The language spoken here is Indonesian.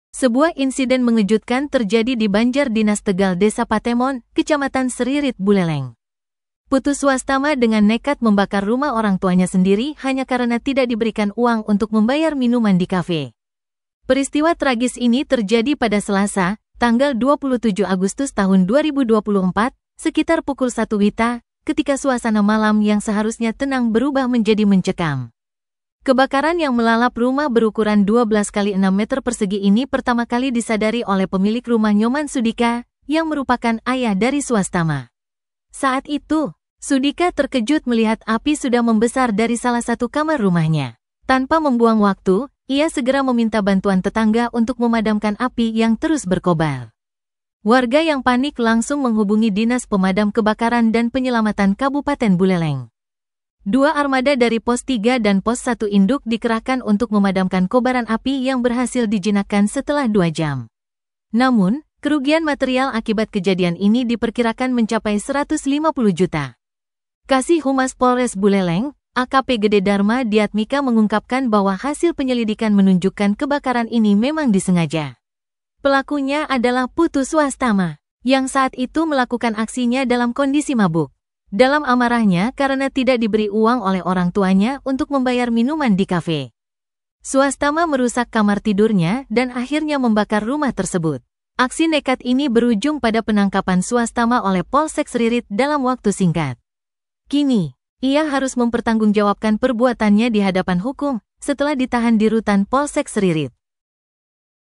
Sebuah insiden mengejutkan terjadi di Banjar Dinas Tegal, Desa Patemon, Kecamatan Seririt, Buleleng. Putu swastama dengan nekat membakar rumah orang tuanya sendiri hanya karena tidak diberikan uang untuk membayar minuman di kafe. Peristiwa tragis ini terjadi pada Selasa, tanggal 27 Agustus tahun 2024, sekitar pukul 1 WITA, ketika suasana malam yang seharusnya tenang berubah menjadi mencekam. Kebakaran yang melalap rumah berukuran 12 kali 6 meter persegi ini pertama kali disadari oleh pemilik rumah Nyoman Sudika, yang merupakan ayah dari swastama. Saat itu, Sudika terkejut melihat api sudah membesar dari salah satu kamar rumahnya. Tanpa membuang waktu, ia segera meminta bantuan tetangga untuk memadamkan api yang terus berkobar. Warga yang panik langsung menghubungi Dinas Pemadam Kebakaran dan Penyelamatan Kabupaten Buleleng. 2 armada dari Pos 3 dan Pos 1 Induk dikerahkan untuk memadamkan kobaran api yang berhasil dijinakkan setelah 2 jam. Namun, kerugian material akibat kejadian ini diperkirakan mencapai 150 juta. Kasih Humas Polres Buleleng, AKP Gede Dharma Diatmika mengungkapkan bahwa hasil penyelidikan menunjukkan kebakaran ini memang disengaja. Pelakunya adalah putu swastama, yang saat itu melakukan aksinya dalam kondisi mabuk. Dalam amarahnya karena tidak diberi uang oleh orang tuanya untuk membayar minuman di kafe. Swastama merusak kamar tidurnya dan akhirnya membakar rumah tersebut. Aksi nekat ini berujung pada penangkapan swastama oleh Polsek Seririt dalam waktu singkat. Kini, ia harus mempertanggungjawabkan perbuatannya di hadapan hukum setelah ditahan di rutan Polsek Seririt.